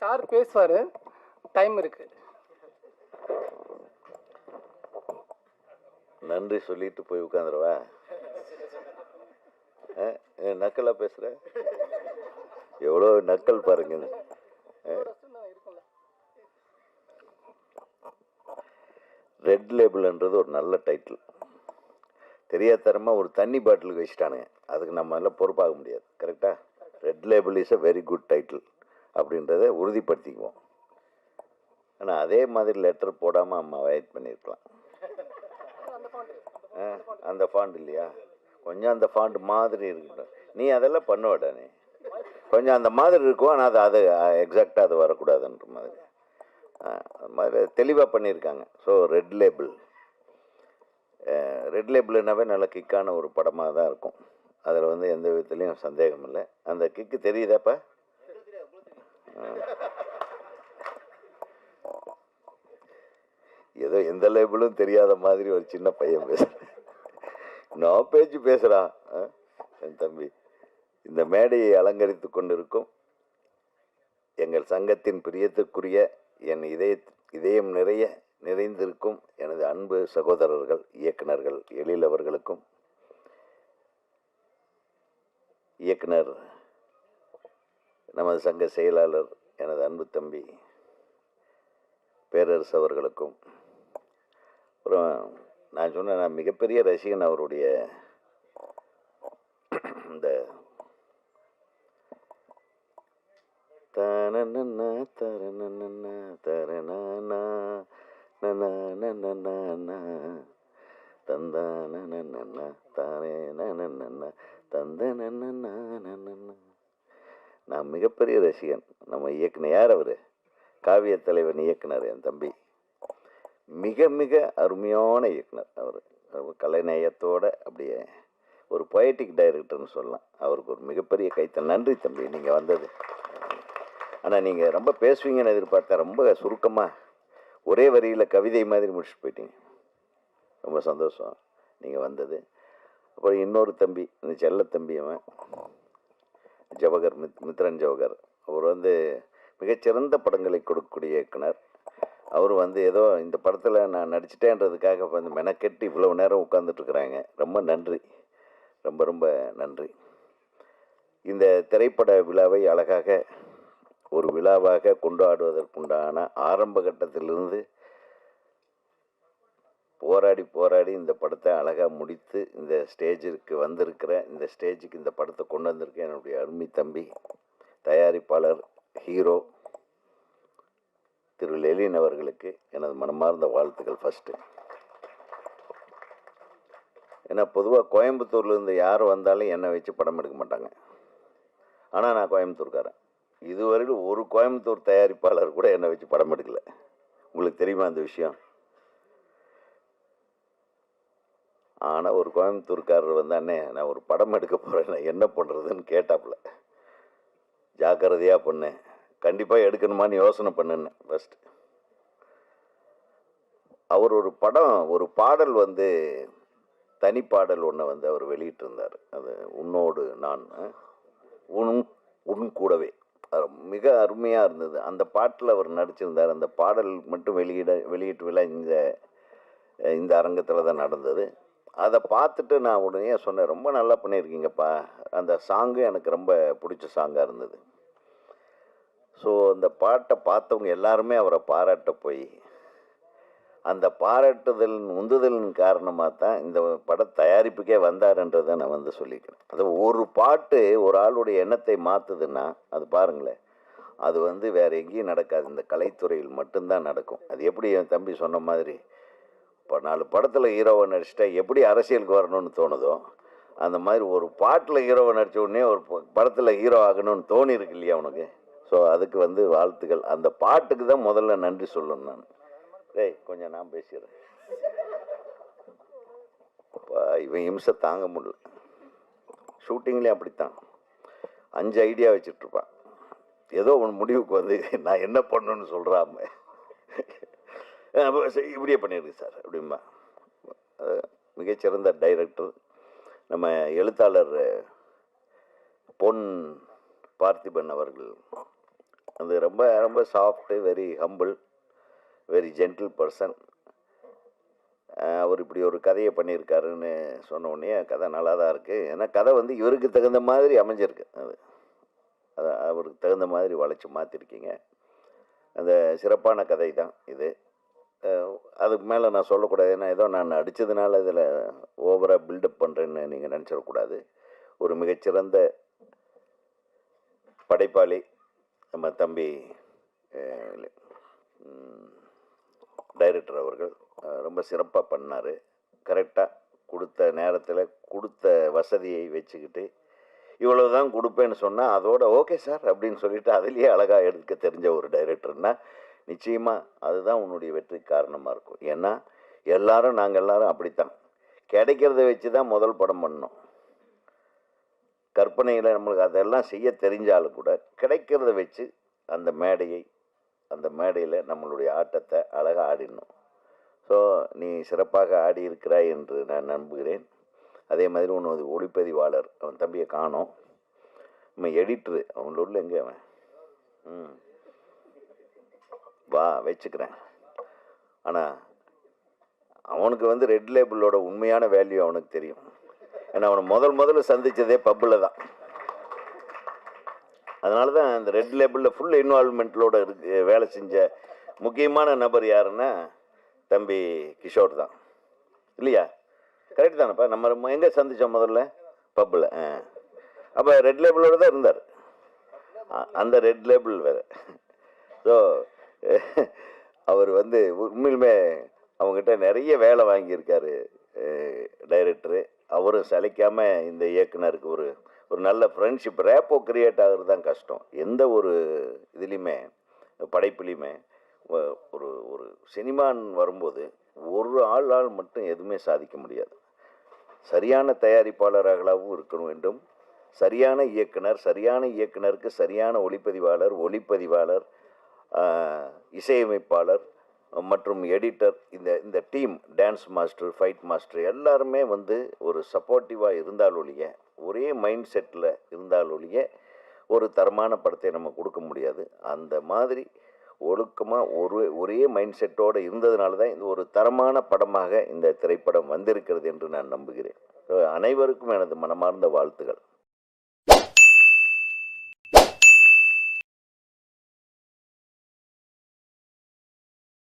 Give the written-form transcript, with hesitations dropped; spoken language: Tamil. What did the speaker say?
சார் பேசுவார், டைம் இருக்கு. நன்றி சொல்லிட்டு போய் உட்காந்துருவா. நக்கலா பேசுற, எவ்வளோ நக்கல் பாருங்க. ரெட் லேபிள்ன்றது ஒரு நல்ல டைட்டில். தெரியாதரமாக ஒரு தண்ணி பாட்டிலுக்கு வச்சுட்டானுங்க, அதுக்கு நம்ம எல்லாம் பொறுப்பாக முடியாது. கரெக்டாக? Red label is a very good title அப்படின்றத உறுதிப்படுத்திக்குவோம். ஆனால் அதே மாதிரி லெட்டர் போடாமல் அம்மா வெயிட் பண்ணியிருக்கலாம். அந்த ஃபாண்ட் இல்லையா, கொஞ்சம் அந்த ஃபாண்ட் மாதிரி இருக்கட்டும். நீ அதெல்லாம் பண்ணுவடா, நீ கொஞ்சம் அந்த மாதிரி இருக்கும். ஆனால் அது எக்ஸாக்டாக அது வரக்கூடாதுன்ற மாதிரி அது மாதிரி தெளிவாக பண்ணியிருக்காங்க. ஸோ ரெட் லேபிள்னாவே நல்ல கிக்கான ஒரு படமாக தான் இருக்கும். அதில் வந்து எந்த விதத்துலேயும் சந்தேகம் இல்லை. அந்த கிக்கு தெரியுதாப்பா? ஏதோ எந்த லேபிளும் தெரியாத மாதிரி ஒரு சின்ன பையன் பேசுகிறேன். நான் பேச்சு பேசுகிறான் என் தம்பி. இந்த மேடையை அலங்கரித்து கொண்டிருக்கும் எங்கள் சங்கத்தின் பிரியத்திற்குரிய என் இதயம் நிறைந்திருக்கும் எனது அன்பு சகோதரர்கள், இயக்குனர்கள் எழில் அவர்களுக்கும், இயக்குனர் நமது சங்க செயலாளர் எனது அன்பு தம்பி பேரரசு அவர்களுக்கும், அப்புறம் நான் சொன்னேன், நான் மிகப்பெரிய ரசிகன் அவருடைய இந்த நான் மிகப்பெரிய ரசிகன். நம்ம இயக்குனர் யார் அவர்? காவிய தலைவன் இயக்குனர் என் தம்பி. மிக மிக அருமையான இயக்குனர் அவர். கலைநயத்தோட அப்படியே ஒரு பொயட்டிக் டைரக்டர்னு சொல்லலாம். அவருக்கு ஒரு மிகப்பெரிய கைத்தல். நன்றி தம்பி, நீங்கள் வந்தது. ஆனால் நீங்கள் ரொம்ப பேசுவீங்கன்னு எதிர்பார்த்தேன். ரொம்ப சுருக்கமாக ஒரே வரியில் கவிதை மாதிரி முடிச்சுட்டு போயிட்டீங்க. ரொம்ப சந்தோஷம் நீங்கள் வந்தது. அப்புறம் இன்னொரு தம்பி, இந்த செல்ல தம்பி, அவன் ஜவஹர், மித்ரன் ஜவஹர். அவர் வந்து மிகச்சிறந்த படங்களை கொடுக்கக்கூடிய இயக்குனர். அவர் வந்து ஏதோ இந்த படத்தில் நான் நடிச்சிட்டேன்றதுக்காக வந்து மெனக்கெட்டு இவ்வளோ நேரம் உட்காந்துட்ருக்குறாங்க. ரொம்ப நன்றி, ரொம்ப ரொம்ப நன்றி. இந்த திரைப்பட விழாவை அழகாக ஒரு விழாவாக கொண்டாடுவதற்குண்டான ஆரம்ப கட்டத்திலிருந்து போராடி இந்த படத்தை அழகாக முடித்து இந்த ஸ்டேஜுக்கு வந்திருக்கிற, இந்த ஸ்டேஜுக்கு இந்த படத்தை கொண்டு வந்திருக்கேன் என்னுடைய அருமை தம்பி தயாரிப்பாளர் ஹீரோ திரு லெலின் அவர்களுக்கு எனது மனமார்ந்த வாழ்த்துக்கள். ஃபஸ்ட்டு, ஏன்னா பொதுவாக கோயம்புத்தூர்லேருந்து யார் வந்தாலும் என்னை வச்சு படம் எடுக்க மாட்டாங்க. ஆனால் நான் கோயம்புத்தூர்காரன். இதுவரையில் ஒரு கோயம்புத்தூர் தயாரிப்பாளர் கூட என்னை வச்சு படம் எடுக்கலை. உங்களுக்கு தெரியுமா அந்த விஷயம்? ஆனால் ஒரு கோயம்புத்தூர்காரர் வந்து, அண்ணே நான் ஒரு படம் எடுக்க போகிறேன், நான் என்ன பண்ணுறதுன்னு கேட்டாப்புல. ஜாக்கிரதையாக பண்ணேன், கண்டிப்பாக எடுக்கணுமான்னு யோசனை பண்ணுன்னு. ஃபஸ்ட்டு அவர் ஒரு படம், ஒரு பாடல் வந்து தனிப்பாடல் ஒன்றை வந்து அவர் வெளியிட்டிருந்தார். அது உன்னோடு நான் உன் கூடவே, மிக அருமையாக இருந்தது. அந்த பாட்டில் அவர் நடிச்சிருந்தார். அந்த பாடல் மட்டும் வெளியீட்டு விழா இந்த அரங்கத்தில் தான் நடந்தது. அதை பார்த்துட்டு நான் உடனே சொன்னேன், ரொம்ப நல்லா பண்ணியிருக்கீங்கப்பா. அந்த சாங்கு எனக்கு ரொம்ப பிடிச்ச சாங்காக இருந்தது. ஸோ அந்த பாட்டை பார்த்தவங்க எல்லாருமே அவரை பாராட்ட போய், அந்த பாராட்டுதல் உந்துதலின் காரணமாக தான் இந்த பட தயாரிப்புக்கே வந்தாருன்றதை நான் வந்து சொல்லிக்கிறேன். அது ஒரு பாட்டு ஒரு ஆளுடைய எண்ணத்தை மாற்றுதுன்னா அது பாருங்களேன், அது வந்து வேறு எங்கேயும் நடக்காது, இந்த கலைத்துறையில் மட்டும்தான் நடக்கும். அது எப்படி என் தம்பி சொன்ன மாதிரி, இப்போ 4 படத்தில் ஹீரோவை நடிச்சிட்டா எப்படி அரசியலுக்கு வரணும்னு தோணுதோ, அந்த மாதிரி ஒரு பாட்டில் ஹீரோவை நடித்த உடனே ஒரு படத்தில் ஹீரோ ஆகணும்னு தோணி இருக்கு இல்லையா உனக்கு? ஸோ அதுக்கு வந்து வாழ்த்துக்கள். அந்த பாட்டுக்கு தான் முதல்ல நன்றி சொல்லணும். நான் டேய் கொஞ்சம் நான் பேசிடுறேன். இவன் இம்சை தாங்க முடியல. ஷூட்டிங்லேயும் அப்படித்தான் 5 ஐடியா வச்சுட்ருப்பான். ஏதோ ஒன்று முடிவுக்கு வந்து நான் என்ன பண்ணணுன்னு சொல்கிறாம, இப்படியே பண்ணியிருக்கு சார் அப்படிம்பா. மிகச்சிறந்த டைரக்டர் நம்ம எழுத்தாளர் பொன் பார்த்திபன் அவர்கள் அது ரொம்ப ரொம்ப soft, very humble, very gentle person. அவர் இப்படி ஒரு கதையை பண்ணியிருக்காருன்னு சொன்ன உடனே கதை நல்லா தான் இருக்குது. ஏன்னா கதை வந்து இவருக்கு தகுந்த மாதிரி அமைஞ்சிருக்கு. அது அதை அவருக்கு தகுந்த மாதிரி வளைச்சி மாற்றிருக்கீங்க. அந்த சிறப்பான கதை தான் இது. அதுக்கு மேலே நான் சொல்லக்கூடாது. ஏன்னா ஏதோ நான் அடித்ததுனால இதில் ஓவராக பில்டப் பண்ணுறேன்னு நீங்கள் நினச்சிடக்கூடாது. ஒரு மிகச்சிறந்த படைப்பாளி நம்ம தம்பி டைரக்டர் அவர்கள் ரொம்ப சிறப்பாக பண்ணார். கரெக்டாக கொடுத்த நேரத்தில் கொடுத்த வசதியை வச்சுக்கிட்டு இவ்வளவு தான் கொடுப்பேன்னு சொன்னால் அதோட ஓகே சார் அப்படின்னு சொல்லிட்டு அதுலேயே அழகாக எடுக்க தெரிஞ்ச ஒரு டைரக்டர்னா நிச்சயமாக அதுதான் உன்னுடைய வெற்றிக்கு காரணமாக இருக்கும். ஏன்னா நாங்கள் எல்லாரும் அப்படித்தான் கிடைக்கிறத வச்சு தான் முதல் படம் பண்ணோம். கற்பனையில் நம்மளுக்கு அதெல்லாம் செய்ய தெரிஞ்சாலும் கூட கிடைக்கிறத வச்சு அந்த மேடையில் நம்மளுடைய ஆட்டத்தை அழகாக ஆடிடணும். ஸோ நீ சிறப்பாக ஆடி இருக்கிறாய் என்று நான் நம்புகிறேன். அதே மாதிரி ஒன்று ஒளிப்பதிவாளர், அவன் தம்பியை காணோம். நம்ம எடிட்ரு அவங்கள உள்ள எங்கே அவன் வா வச்சுக்கிறேன். ஆனால் அவனுக்கு வந்து ரெட் லேபிளோட உண்மையான வேல்யூ அவனுக்கு தெரியும். ஏன்னா அவனை முதல்ல சந்தித்ததே பப்பில் தான். அதனால தான் அந்த ரெட் லேபிளில் ஃபுல் இன்வால்மெண்ட்டோட வேலை செஞ்ச முக்கியமான நபர் யாருன்னா தம்பி கிஷோர் தான், இல்லையா? கரெக்ட் தானேப்பா? நம்ம எங்கே சந்தித்தோம் முதல்ல? பப்பில். அப்போ ரெட் லேபிளோடு தான் இருந்தார். அந்த ரெட் லேபிள் வேறு. ஸோ அவர் வந்து உண்மையிலுமே அவங்ககிட்ட நிறைய வேலை வாங்கியிருக்காரு டைரக்டரு. அவரும் சளைக்காமல் இந்த இயக்குனருக்கு ஒரு நல்ல ஃப்ரெண்ட்ஷிப், ரேப்போ கிரியேட் ஆகிறது தான் கஷ்டம். எந்த ஒரு இதுலேயுமே படைப்புலையுமே ஒரு சினிமான்னு வரும்போது ஒரு ஆளால் மட்டும் எதுவுமே சாதிக்க முடியாது. சரியான தயாரிப்பாளர்களாகவும் இருக்க வேண்டும், சரியான இயக்குனருக்கு சரியான ஒளிப்பதிவாளர், இசையமைப்பாளர் மற்றும் எடிட்டர், இந்த team, dance master, fight master எல்லாருமே வந்து ஒரு சப்போர்ட்டிவாக இருந்தாலொழிய, ஒரே மைண்ட் செட்டில் இருந்தாலொழிய ஒரு தரமான படத்தை நம்ம கொடுக்க முடியாது. அந்த மாதிரி ஒழுக்கமாக ஒரே மைண்ட் செட்டோடு இருந்ததுனால தான் இது ஒரு தரமான படமாக இந்த திரைப்படம் வந்திருக்கிறது என்று நான் நம்புகிறேன். அனைவருக்கும் எனது மனமார்ந்த வாழ்த்துக்கள்.